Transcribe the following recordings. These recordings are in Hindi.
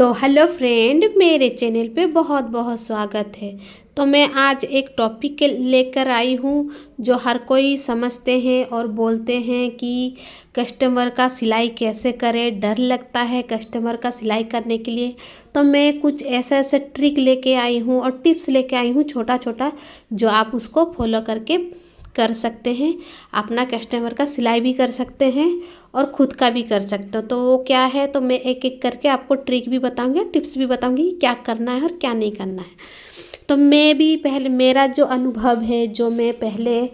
तो हेलो फ्रेंड, मेरे चैनल पे बहुत बहुत स्वागत है। तो मैं आज एक टॉपिक के लेकर आई हूँ जो हर कोई समझते हैं और बोलते हैं कि कस्टमर का सिलाई कैसे करें। डर लगता है कस्टमर का सिलाई करने के लिए। तो मैं कुछ ऐसे ऐसे ट्रिक लेके आई हूँ और टिप्स लेके आई हूँ छोटा छोटा, जो आप उसको फॉलो करके कर सकते हैं। अपना कस्टमर का सिलाई भी कर सकते हैं और ख़ुद का भी कर सकते हो। तो वो क्या है, तो मैं एक एक करके आपको ट्रिक भी बताऊंगी, टिप्स भी बताऊंगी कि क्या करना है और क्या नहीं करना है। तो मैं भी पहले, मेरा जो अनुभव है, जो मैं पहले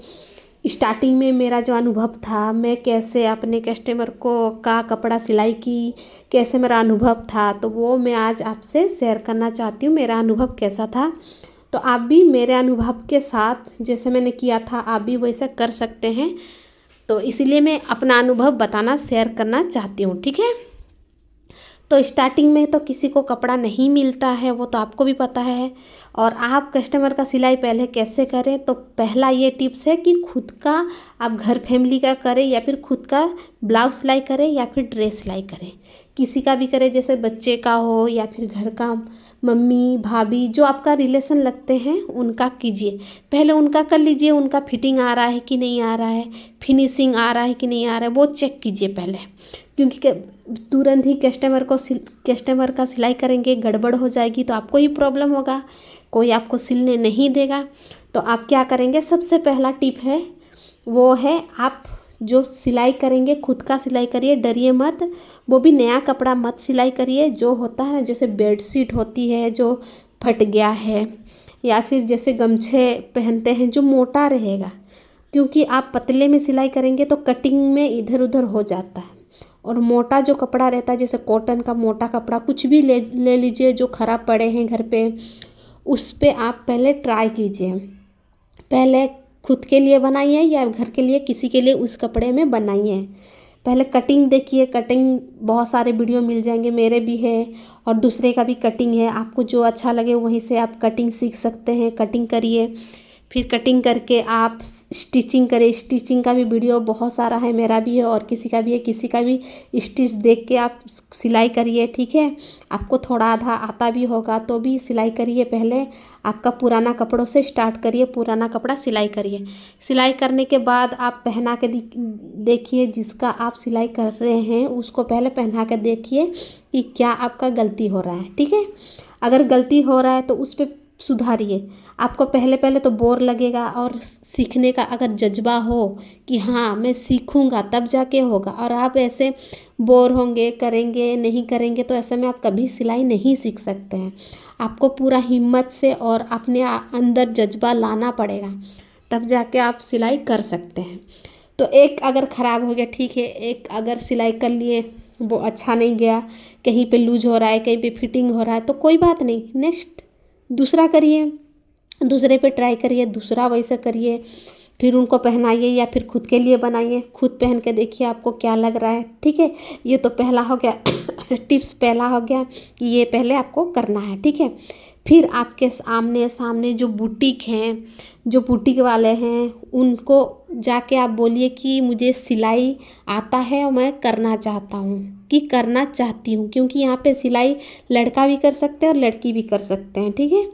स्टार्टिंग में मेरा जो अनुभव था, मैं कैसे अपने कस्टमर को का कपड़ा सिलाई की, कैसे मेरा अनुभव था, तो वो मैं आज आपसे शेयर करना चाहती हूँ। मेरा अनुभव कैसा था, तो आप भी मेरे अनुभव के साथ जैसे मैंने किया था आप भी वैसा कर सकते हैं। तो इसीलिए मैं अपना अनुभव बताना, शेयर करना चाहती हूँ, ठीक है। तो स्टार्टिंग में तो किसी को कपड़ा नहीं मिलता है, वो तो आपको भी पता है। और आप कस्टमर का सिलाई पहले कैसे करें, तो पहला ये टिप्स है कि खुद का आप घर फैमिली का करें या फिर खुद का ब्लाउज सिलाई करें या फिर ड्रेस सिलाई करें, किसी का भी करें, जैसे बच्चे का हो या फिर घर का मम्मी भाभी जो आपका रिलेशन लगते हैं उनका कीजिए। पहले उनका कर लीजिए, उनका फिटिंग आ रहा है कि नहीं आ रहा है, फिनिशिंग आ रहा है कि नहीं आ रहा है, वो चेक कीजिए पहले। क्योंकि तुरंत ही कस्टमर का सिलाई करेंगे, गड़बड़ हो जाएगी तो आपको ही प्रॉब्लम होगा, कोई आपको सिलने नहीं देगा। तो आप क्या करेंगे, सबसे पहला टिप है वो है, आप जो सिलाई करेंगे खुद का सिलाई करिए, डरिए मत। वो भी नया कपड़ा मत सिलाई करिए। जो होता है ना, जैसे बेडशीट होती है जो फट गया है, या फिर जैसे गमछे पहनते हैं जो मोटा रहेगा, क्योंकि आप पतले में सिलाई करेंगे तो कटिंग में इधर उधर हो जाता है। और मोटा जो कपड़ा रहता है, जैसे कॉटन का मोटा कपड़ा कुछ भी ले लीजिए जो ख़राब पड़े हैं घर पे, उस पे आप पहले ट्राई कीजिए। पहले खुद के लिए बनाइए या घर के लिए, किसी के लिए उस कपड़े में बनाइए। पहले कटिंग देखिए, कटिंग बहुत सारे वीडियो मिल जाएंगे, मेरे भी है और दूसरे का भी कटिंग है। आपको जो अच्छा लगे वहीं से आप कटिंग सीख सकते हैं, कटिंग करिए। फिर कटिंग करके आप स्टिचिंग करें। स्टिचिंग का भी वीडियो बहुत सारा है, मेरा भी है और किसी का भी है। किसी का भी स्टिच देख के आप सिलाई करिए, ठीक है। आपको थोड़ा आधा आता भी होगा तो भी सिलाई करिए। पहले आपका पुराना कपड़ों से स्टार्ट करिए, पुराना कपड़ा सिलाई करिए। सिलाई करने के बाद आप पहना के देखिए, जिसका आप सिलाई कर रहे हैं उसको पहले पहना के देखिए कि क्या आपका गलती हो रहा है, ठीक है। अगर गलती हो रहा है तो उस पर सुधारिए। आपको पहले पहले तो बोर लगेगा, और सीखने का अगर जज्बा हो कि हाँ मैं सीखूंगा तब जाके होगा, और आप ऐसे बोर होंगे, करेंगे नहीं करेंगे, तो ऐसे में आप कभी सिलाई नहीं सीख सकते हैं। आपको पूरा हिम्मत से और अपने अंदर जज्बा लाना पड़ेगा, तब जाके आप सिलाई कर सकते हैं। तो एक अगर ख़राब हो गया ठीक है, एक अगर सिलाई कर लिए वो अच्छा नहीं गया, कहीं पे लूज हो रहा है, कहीं पे फिटिंग हो रहा है, तो कोई बात नहीं, नेक्स्ट दूसरा करिए, दूसरे पे ट्राई करिए, दूसरा वैसे करिए। फिर उनको पहनाइए या फिर खुद के लिए बनाइए, खुद पहन के देखिए आपको क्या लग रहा है, ठीक है। ये तो पहला हो गया टिप्स पहला हो गया कि ये पहले आपको करना है, ठीक है। फिर आपके आमने सामने जो बुटीक हैं, जो बुटीक वाले हैं, उनको जाके आप बोलिए कि मुझे सिलाई आता है और मैं करना चाहता हूँ, कि करना चाहती हूँ, क्योंकि यहाँ पे सिलाई लड़का भी कर सकते हैं और लड़की भी कर सकते हैं, ठीक है।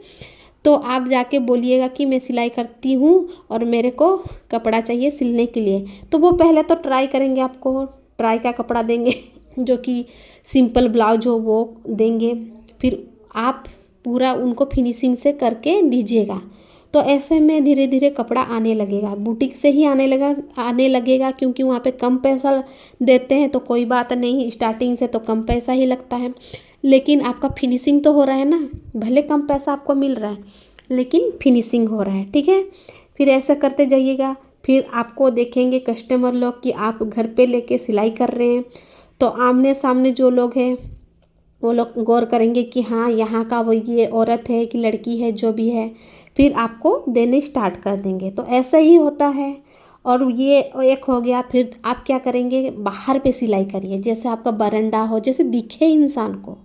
तो आप जाके बोलिएगा कि मैं सिलाई करती हूँ और मेरे को कपड़ा चाहिए सिलने के लिए। तो वो पहले तो ट्राई करेंगे, आपको ट्राई का कपड़ा देंगे जो कि सिंपल ब्लाउज हो वो देंगे। फिर आप पूरा उनको फिनिशिंग से करके दीजिएगा। तो ऐसे में धीरे धीरे कपड़ा आने लगेगा, बुटीक से ही आने लगेगा, क्योंकि वहाँ पे कम पैसा देते हैं। तो कोई बात नहीं, स्टार्टिंग से तो कम पैसा ही लगता है, लेकिन आपका फिनिशिंग तो हो रहा है ना। भले कम पैसा आपको मिल रहा है लेकिन फिनिशिंग हो रहा है, ठीक है। फिर ऐसा करते जाइएगा। फिर आपको देखेंगे कस्टमर लोग कि आप घर पे लेके सिलाई कर रहे हैं, तो आमने सामने जो लोग हैं वो लोग गौर करेंगे कि हाँ यहाँ का वो ये औरत है कि लड़की है, जो भी है, फिर आपको देने स्टार्ट कर देंगे। तो ऐसा ही होता है। और ये एक हो गया। फिर आप क्या करेंगे, बाहर पे सिलाई करिए, जैसे आपका बरंडा हो, जैसे दिखे इंसान को।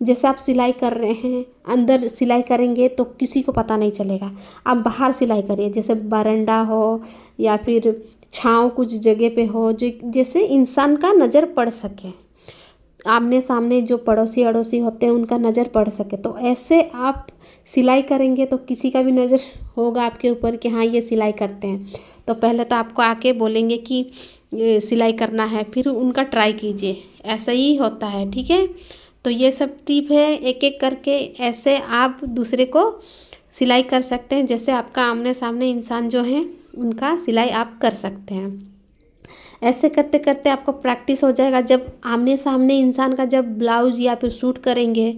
जैसे आप सिलाई कर रहे हैं, अंदर सिलाई करेंगे तो किसी को पता नहीं चलेगा। आप बाहर सिलाई करिए, जैसे बरंडा हो या फिर छाँव कुछ जगह पे हो, जो जैसे इंसान का नज़र पड़ सके। आमने सामने जो पड़ोसी अड़ोसी होते हैं उनका नज़र पड़ सके। तो ऐसे आप सिलाई करेंगे तो किसी का भी नज़र होगा आपके ऊपर कि हाँ ये सिलाई करते हैं। तो पहले तो आपको आके बोलेंगे कि ये सिलाई करना है, फिर उनका ट्राई कीजिए, ऐसा ही होता है। ठीक है, तो ये सब टिप है, एक एक करके ऐसे आप दूसरे को सिलाई कर सकते हैं। जैसे आपका आमने सामने इंसान जो है उनका सिलाई आप कर सकते हैं। ऐसे करते करते आपको प्रैक्टिस हो जाएगा। जब आमने सामने इंसान का जब ब्लाउज या फिर सूट करेंगे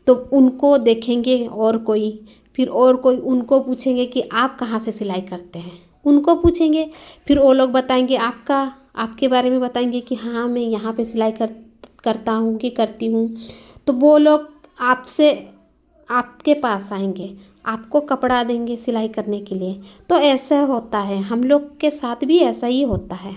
तो उनको देखेंगे और कोई, फिर और कोई उनको पूछेंगे कि आप कहाँ से सिलाई करते हैं, उनको पूछेंगे, फिर वो लोग बताएंगे आपके बारे में बताएंगे कि हाँ मैं यहाँ पे सिलाई करता हूँ कि करती हूँ। तो वो लोग आपसे आपके पास आएंगे, आपको कपड़ा देंगे सिलाई करने के लिए। तो ऐसा होता है, हम लोग के साथ भी ऐसा ही होता है।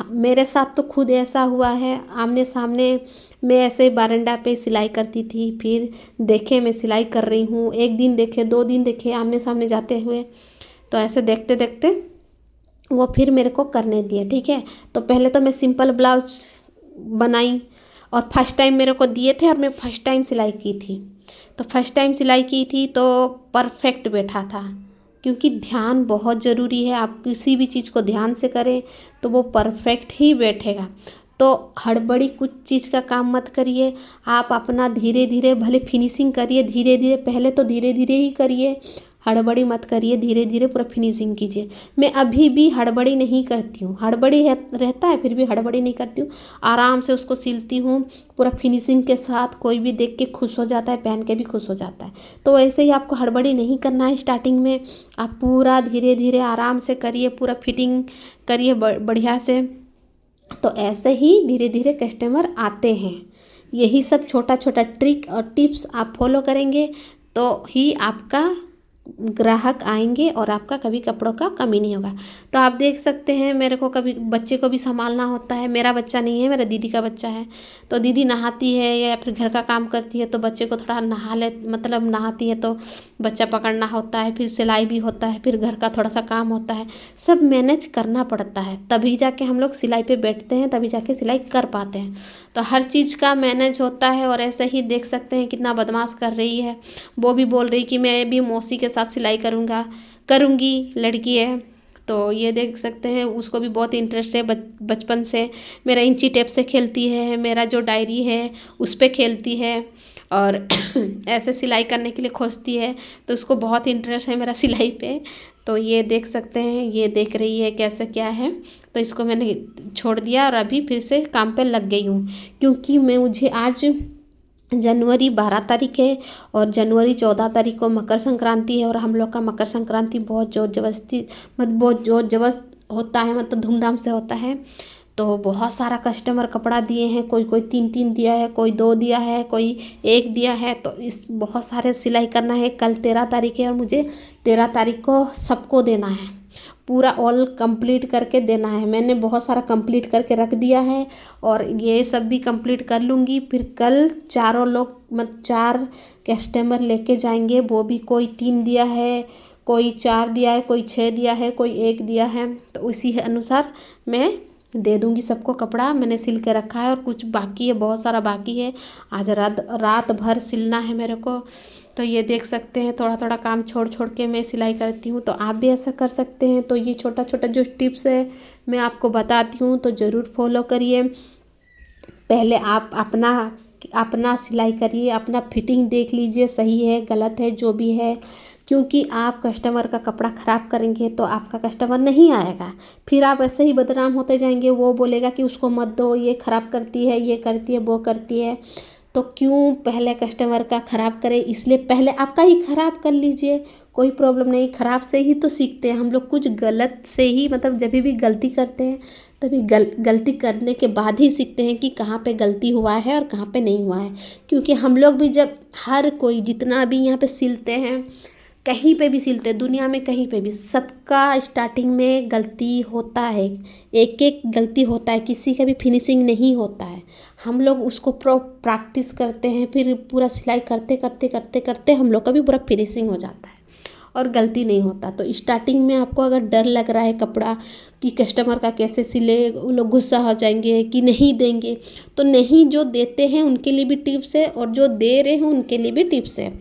मेरे साथ तो खुद ऐसा हुआ है, आमने सामने मैं ऐसे बरामदा पे सिलाई करती थी, फिर देखे मैं सिलाई कर रही हूँ, एक दिन देखे, 2 दिन देखे आमने सामने जाते हुए, तो ऐसे देखते देखते वो फिर मेरे को करने दिए। ठीक है, तो पहले तो मैं सिंपल ब्लाउज बनाई और फर्स्ट टाइम मेरे को दिए थे और मैं फर्स्ट टाइम सिलाई की थी। तो फर्स्ट टाइम सिलाई की थी तो परफेक्ट बैठा था, क्योंकि ध्यान बहुत ज़रूरी है। आप किसी भी चीज़ को ध्यान से करें तो वो परफेक्ट ही बैठेगा। तो हड़बड़ी कुछ चीज़ का काम मत करिए, आप अपना धीरे धीरे भले फिनिशिंग करिए, धीरे धीरे, पहले तो धीरे धीरे ही करिए, हड़बड़ी मत करिए, धीरे धीरे पूरा फिनिशिंग कीजिए। मैं अभी भी हड़बड़ी नहीं करती हूँ, हड़बड़ी रहता है फिर भी हड़बड़ी नहीं करती हूँ, आराम से उसको सिलती हूँ पूरा फिनिशिंग के साथ। कोई भी देख के खुश हो जाता है, पहन के भी खुश हो जाता है। तो ऐसे ही आपको हड़बड़ी नहीं करना है स्टार्टिंग में, आप पूरा धीरे धीरे आराम से करिए, पूरा फिटिंग करिए बढ़िया से। तो ऐसे ही धीरे धीरे कस्टमर आते हैं। यही सब छोटा छोटा ट्रिक और टिप्स आप फॉलो करेंगे तो ही आपका ग्राहक आएंगे और आपका कभी कपड़ों का कमी नहीं होगा। तो आप देख सकते हैं, मेरे को कभी बच्चे को भी संभालना होता है। मेरा बच्चा नहीं है, मेरा दीदी का बच्चा है। तो दीदी नहाती है या फिर घर का काम करती है तो बच्चे को थोड़ा नहाती है तो बच्चा पकड़ना होता है, फिर सिलाई भी होता है, फिर घर का थोड़ा सा काम होता है, सब मैनेज करना पड़ता है। तभी जाके हम लोग सिलाई पे बैठते हैं, तभी जाके सिलाई कर पाते हैं। तो हर चीज़ का मैनेज होता है। और ऐसे ही देख सकते हैं कितना बदमाश कर रही है, वो भी बोल रही कि मैं भी मौसी के साथ सिलाई करूँगी, लड़की है। तो ये देख सकते हैं उसको भी बहुत इंटरेस्ट है, बचपन से मेरा इंची टेप से खेलती है, मेरा जो डायरी है उस पर खेलती है और ऐसे सिलाई करने के लिए खोजती है। तो उसको बहुत इंटरेस्ट है मेरा सिलाई पे। तो ये देख सकते हैं, ये देख रही है कैसे क्या है। तो इसको मैंने छोड़ दिया और अभी फिर से काम पे लग गई हूँ, क्योंकि मुझे आज जनवरी 12 तारीख है और जनवरी 14 तारीख को मकर संक्रांति है। और हम लोग का मकर संक्रांति बहुत बहुत ज़ोर जबरदस्त होता है, मतलब धूमधाम से होता है। तो बहुत सारा कस्टमर कपड़ा दिए हैं, कोई 3 दिया है, कोई 2 दिया है, कोई 1 दिया है। तो इस बहुत सारे सिलाई करना है। कल 13 तारीख है और मुझे 13 तारीख को सबको देना है, पूरा ऑल कंप्लीट करके देना है। मैंने बहुत सारा कंप्लीट करके रख दिया है और ये सब भी कंप्लीट कर लूँगी। फिर कल 4 कस्टमर लेके जाएंगे, वो भी कोई 3 दिया है, कोई 4 दिया है, कोई 6 दिया है, कोई 1 दिया है। तो उसी अनुसार मैं दे दूँगी सबको कपड़ा। मैंने सिल के रखा है और कुछ बाकी है, बहुत सारा बाकी है। आज रात भर सिलना है मेरे को। तो ये देख सकते हैं थोड़ा थोड़ा काम छोड़ छोड़ के मैं सिलाई करती हूँ। तो आप भी ऐसा कर सकते हैं। तो ये छोटा छोटा जो टिप्स है मैं आपको बताती हूँ, तो ज़रूर फॉलो करिए। पहले आप अपना सिलाई करिए, अपना फिटिंग देख लीजिए सही है गलत है जो भी है, क्योंकि आप कस्टमर का कपड़ा ख़राब करेंगे तो आपका कस्टमर नहीं आएगा। फिर आप ऐसे ही बदनाम होते जाएंगे, वो बोलेगा कि उसको मत दो, ये ख़राब करती है, ये करती है, वो करती है। तो क्यों पहले कस्टमर का ख़राब करें, इसलिए पहले आपका ही ख़राब कर लीजिए, कोई प्रॉब्लम नहीं। ख़राब से ही तो सीखते हैं हम लोग, कुछ गलत से ही, मतलब जब भी गलती करते हैं तभी गलती करने के बाद ही सीखते हैं कि कहाँ पे गलती हुआ है और कहाँ पे नहीं हुआ है। क्योंकि हम लोग भी जब हर कोई जितना भी यहाँ पे सिलते हैं, कहीं पे भी सिलते हैं दुनिया में, कहीं पे भी सबका स्टार्टिंग में गलती होता है, एक एक गलती होता है, किसी का भी फिनिशिंग नहीं होता है। हम लोग उसको प्रैक्टिस करते हैं, फिर पूरा सिलाई करते करते करते करते हम लोग का भी पूरा फिनिशिंग हो जाता है। और गलती नहीं होता। तो स्टार्टिंग में आपको अगर डर लग रहा है कपड़ा कि कस्टमर का कैसे सिले, वो लोग गुस्सा हो जाएंगे कि नहीं देंगे, तो नहीं, जो देते हैं उनके लिए भी टिप्स है और जो दे रहे हैं उनके लिए भी टिप्स है।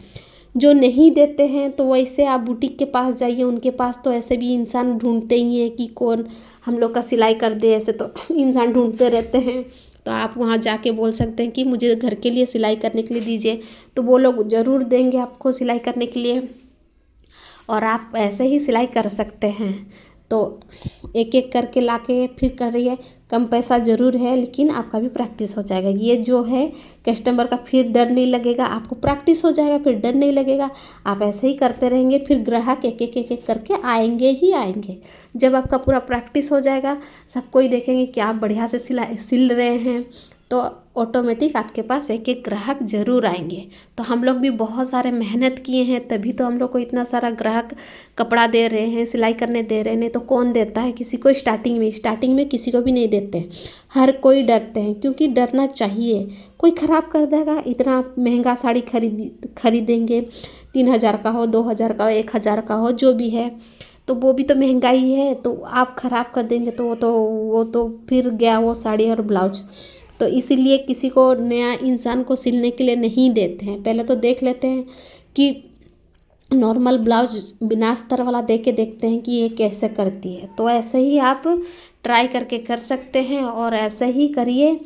जो नहीं देते हैं तो वैसे आप बुटीक के पास जाइए, उनके पास तो ऐसे भी इंसान ढूंढते ही हैं कि कौन हम लोग का सिलाई कर दे, ऐसे तो इंसान ढूंढते रहते हैं। तो आप वहाँ जाके बोल सकते हैं कि मुझे घर के लिए सिलाई करने के लिए दीजिए, तो वो लोग ज़रूर देंगे आपको सिलाई करने के लिए। और आप ऐसे ही सिलाई कर सकते हैं। तो एक एक करके लाके फिर करिए। कम पैसा ज़रूर है लेकिन आपका भी प्रैक्टिस हो जाएगा। ये जो है कस्टमर का फिर डर नहीं लगेगा, आपको प्रैक्टिस हो जाएगा, फिर डर नहीं लगेगा। आप ऐसे ही करते रहेंगे, फिर ग्राहक एक एक एक एक करके आएंगे ही आएंगे। जब आपका पूरा प्रैक्टिस हो जाएगा, सब कोई देखेंगे कि आप बढ़िया से सिल रहे हैं, तो ऑटोमेटिक आपके पास एक एक ग्राहक ज़रूर आएंगे। तो हम लोग भी बहुत सारे मेहनत किए हैं, तभी तो हम लोग को इतना सारा ग्राहक कपड़ा दे रहे हैं, सिलाई करने दे रहे हैं। नहीं तो कौन देता है किसी को? स्टार्टिंग में किसी को भी नहीं देते। हर कोई डरते हैं, क्योंकि डरना चाहिए। कोई ख़राब कर देगा, इतना महंगा साड़ी खरीदेंगे, 3,000 का हो, 2,000 का हो, 1,000 का हो, जो भी है, तो वो भी तो महंगाई है। तो आप ख़राब कर देंगे तो वो तो फिर गया वो साड़ी और ब्लाउज। तो इसीलिए किसी को, नया इंसान को सिलने के लिए नहीं देते हैं। पहले तो देख लेते हैं कि नॉर्मल ब्लाउज बिना अस्तर वाला दे के देखते हैं कि ये कैसे करती है। तो ऐसे ही आप ट्राई करके कर सकते हैं और ऐसे ही करिए।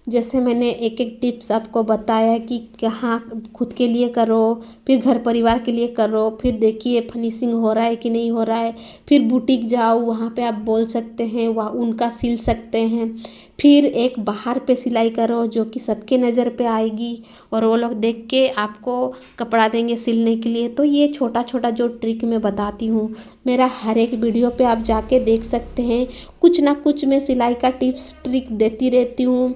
जैसे मैंने एक एक टिप्स आपको बताया कि कहाँ खुद के लिए करो, फिर घर परिवार के लिए करो, फिर देखिए फिनिशिंग हो रहा है कि नहीं हो रहा है, फिर बुटीक जाओ, वहाँ पे आप बोल सकते हैं, वहाँ उनका सिल सकते हैं। फिर एक बाहर पे सिलाई करो जो कि सबके नज़र पे आएगी और वो लोग देख के आपको कपड़ा देंगे सिलने के लिए। तो ये छोटा छोटा जो ट्रिक मैं बताती हूँ, मेरा हर एक वीडियो पे आप जाके देख सकते हैं। कुछ ना कुछ मैं सिलाई का टिप्स ट्रिक देती रहती हूँ।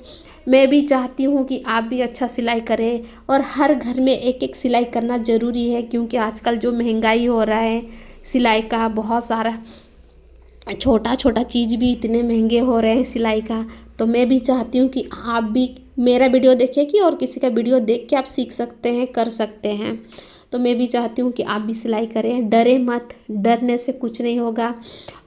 मैं भी चाहती हूँ कि आप भी अच्छा सिलाई करें और हर घर में एक एक सिलाई करना ज़रूरी है, क्योंकि आजकल जो महंगाई हो रहा है सिलाई का, बहुत सारा छोटा छोटा चीज़ भी इतने महंगे हो रहे हैं सिलाई का। तो मैं भी चाहती हूँ कि आप भी मेरा वीडियो देखें कि और किसी का वीडियो देख के आप सीख सकते हैं, कर सकते हैं। तो मैं भी चाहती हूँ कि आप भी सिलाई करें, डरे मत, डरने से कुछ नहीं होगा।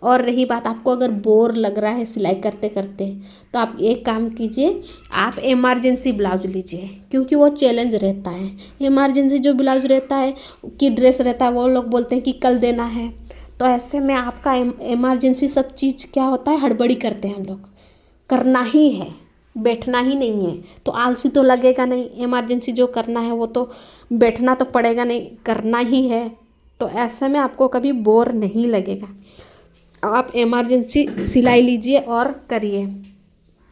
और रही बात, आपको अगर बोर लग रहा है सिलाई करते करते, तो आप एक काम कीजिए, आप इमरजेंसी ब्लाउज लीजिए, क्योंकि वो चैलेंज रहता है। इमरजेंसी जो ब्लाउज रहता है कि ड्रेस रहता है, वो लोग बोलते हैं कि कल देना है। तो ऐसे में आपका इमरजेंसी सब चीज़ क्या होता है, हड़बड़ी करते हैं हम लोग, करना ही है, बैठना ही नहीं है। तो आलसी तो लगेगा नहीं, इमरजेंसी जो करना है वो तो बैठना तो पड़ेगा नहीं, करना ही है। तो ऐसे में आपको कभी बोर नहीं लगेगा। आप इमरजेंसी सिलाई लीजिए और करिए,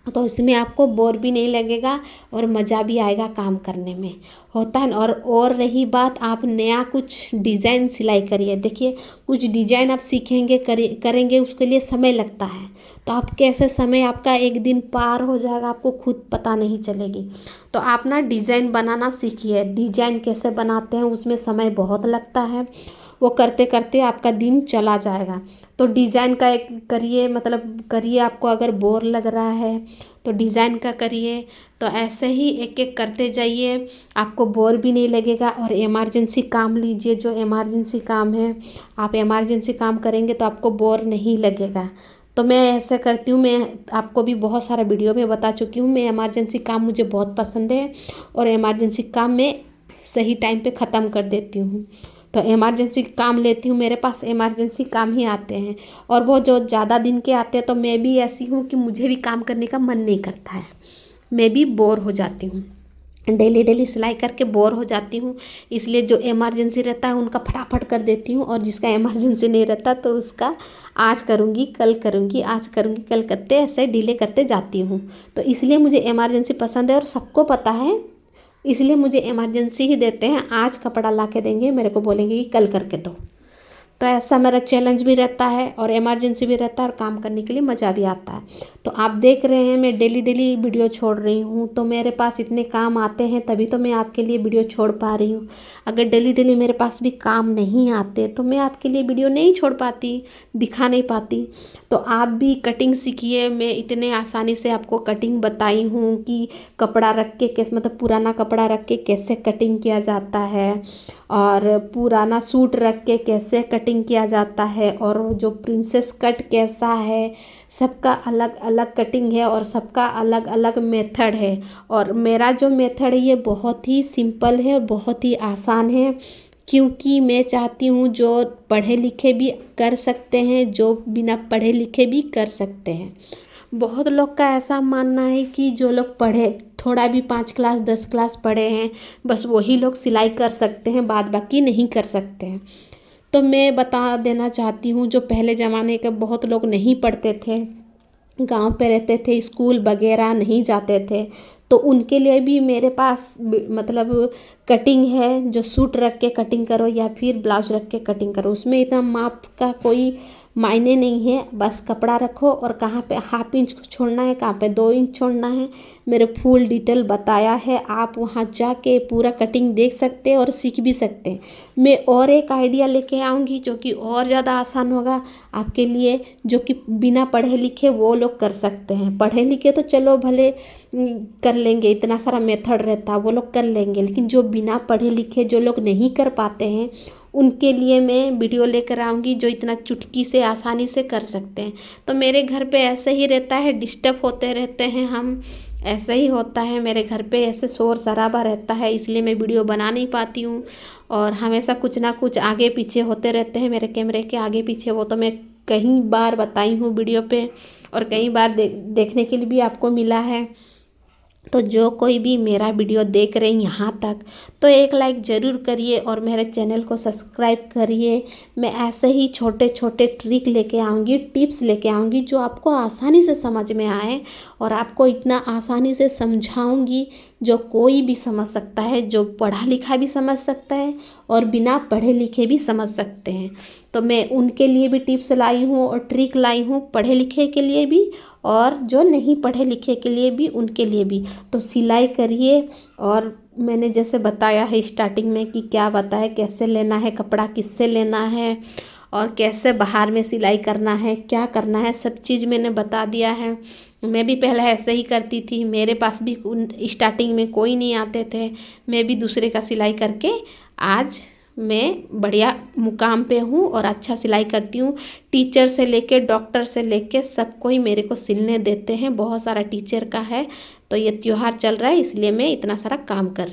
तो इसमें आपको बोर भी नहीं लगेगा और मज़ा भी आएगा काम करने में, होता है। और रही बात, आप नया कुछ डिज़ाइन सिलाई करिए। देखिए, कुछ डिज़ाइन आप सीखेंगे, करेंगे, उसके लिए समय लगता है। तो आप कैसे समय आपका एक दिन पार हो जाएगा, आपको खुद पता नहीं चलेगी। तो आप ना डिज़ाइन बनाना सीखिए। डिज़ाइन कैसे बनाते हैं, उसमें समय बहुत लगता है, वो करते करते आपका दिन चला जाएगा। तो डिज़ाइन का एक करिए, मतलब करिए। आपको अगर बोर लग रहा है तो डिज़ाइन का करिए। तो ऐसे ही एक एक करते जाइए, आपको बोर भी नहीं लगेगा। और इमरजेंसी काम लीजिए, जो इमरजेंसी काम है, आप इमरजेंसी काम करेंगे तो आपको बोर नहीं लगेगा। तो मैं ऐसा करती हूँ, मैं आपको भी बहुत सारा वीडियो में बता चुकी हूँ। मैं इमरजेंसी काम मुझे बहुत पसंद है और इमरजेंसी काम मैं सही टाइम पे ख़त्म कर देती हूँ। तो इमरजेंसी काम लेती हूँ, मेरे पास इमरजेंसी काम ही आते हैं। और वो जो ज़्यादा दिन के आते हैं, तो मैं भी ऐसी हूँ कि मुझे भी काम करने का मन नहीं करता है, मैं भी बोर हो जाती हूँ। डेली डेली सिलाई करके बोर हो जाती हूँ। इसलिए जो इमरजेंसी रहता है उनका फटाफट कर देती हूँ, और जिसका इमरजेंसी नहीं रहता तो उसका आज करूँगी, कल करूँगी, आज करूँगी, कल करते, ऐसे डिले करते जाती हूँ। तो इसलिए मुझे इमरजेंसी पसंद है और सबको पता है, इसलिए मुझे इमरजेंसी ही देते हैं। आज कपड़ा ला के देंगे, मेरे को बोलेंगे कि कल करके दो। तो ऐसा मेरा चैलेंज भी रहता है और इमरजेंसी भी रहता है और काम करने के लिए मज़ा भी आता है। तो आप देख रहे हैं मैं डेली डेली वीडियो छोड़ रही हूँ, तो मेरे पास इतने काम आते हैं तभी तो मैं आपके लिए वीडियो छोड़ पा रही हूँ। अगर डेली डेली मेरे पास भी काम नहीं आते तो मैं आपके लिए वीडियो नहीं छोड़ पाती, दिखा नहीं पाती। तो आप भी कटिंग सीखिए। मैं इतने आसानी से आपको कटिंग बताई हूँ कि कपड़ा रख के कैसे, मतलब पुराना कपड़ा रख के कैसे कटिंग किया जाता है और पुराना सूट रख के कैसे कटिंग किया जाता है और जो प्रिंसेस कट कैसा है, सबका अलग अलग कटिंग है और सबका अलग अलग मेथड है। और मेरा जो मेथड है ये बहुत ही सिंपल है और बहुत ही आसान है, क्योंकि मैं चाहती हूँ जो पढ़े लिखे भी कर सकते हैं, जो बिना पढ़े लिखे भी कर सकते हैं। बहुत लोग का ऐसा मानना है कि जो लोग पढ़े, थोड़ा भी 5 क्लास 10 क्लास पढ़े हैं, बस वही लोग सिलाई कर सकते हैं, बाद बाकी नहीं कर सकते हैं। तो मैं बता देना चाहती हूँ, जो पहले ज़माने के बहुत लोग नहीं पढ़ते थे, गांव पे रहते थे, स्कूल वगैरह नहीं जाते थे, तो उनके लिए भी मेरे पास मतलब कटिंग है। जो सूट रख के कटिंग करो या फिर ब्लाउज रख के कटिंग करो, उसमें इतना माप का कोई मायने नहीं है। बस कपड़ा रखो और कहाँ पे 1/2 इंच छोड़ना है, कहाँ पे 2 इंच छोड़ना है, मेरे फुल डिटेल बताया है। आप वहाँ जाके पूरा कटिंग देख सकते हैं और सीख भी सकते हैं। मैं और एक आइडिया लेके आऊँगी जो कि और ज़्यादा आसान होगा आपके लिए, जो कि बिना पढ़े लिखे वो लोग कर सकते हैं। पढ़े लिखे तो चलो भले कर लेंगे, इतना सारा मेथड रहता है वो लोग कर लेंगे, लेकिन जो बिना पढ़े लिखे जो लोग नहीं कर पाते हैं उनके लिए मैं वीडियो लेकर आऊँगी जो इतना चुटकी से आसानी से कर सकते हैं। तो मेरे घर पे ऐसे ही रहता है, डिस्टर्ब होते रहते हैं हम, ऐसे ही होता है मेरे घर पे, ऐसे शोर शराबा रहता है, इसलिए मैं वीडियो बना नहीं पाती हूँ और हमेशा कुछ ना कुछ आगे पीछे होते रहते हैं मेरे कैमरे के आगे पीछे। वो तो मैं कई बार बताई हूँ वीडियो पे और कई बार देखने के लिए भी आपको मिला है। तो जो कोई भी मेरा वीडियो देख रहे हैं यहाँ तक, तो एक लाइक ज़रूर करिए और मेरे चैनल को सब्सक्राइब करिए। मैं ऐसे ही छोटे छोटे ट्रिक लेके आऊँगी, टिप्स लेके आऊँगी जो आपको आसानी से समझ में आए और आपको इतना आसानी से समझाऊँगी जो कोई भी समझ सकता है, जो पढ़ा लिखा भी समझ सकता है और बिना पढ़े लिखे भी समझ सकते हैं। तो मैं उनके लिए भी टिप्स लाई हूँ और ट्रिक लाई हूँ, पढ़े लिखे के लिए भी और जो नहीं पढ़े लिखे के लिए भी, उनके लिए भी। तो सिलाई करिए और मैंने जैसे बताया है स्टार्टिंग में कि क्या बताया, कैसे लेना है कपड़ा, किससे लेना है और कैसे बाहर में सिलाई करना है, क्या करना है, सब चीज़ मैंने बता दिया है। मैं भी पहले ऐसे ही करती थी, मेरे पास भी स्टार्टिंग में कोई नहीं आते थे, मैं भी दूसरे का सिलाई करके आज मैं बढ़िया मुकाम पे हूँ और अच्छा सिलाई करती हूँ। टीचर से लेके डॉक्टर से लेके सब कोई मेरे को सिलने देते हैं, बहुत सारा टीचर का है। तो ये त्योहार चल रहा है इसलिए मैं इतना सारा काम कर रही हूँ।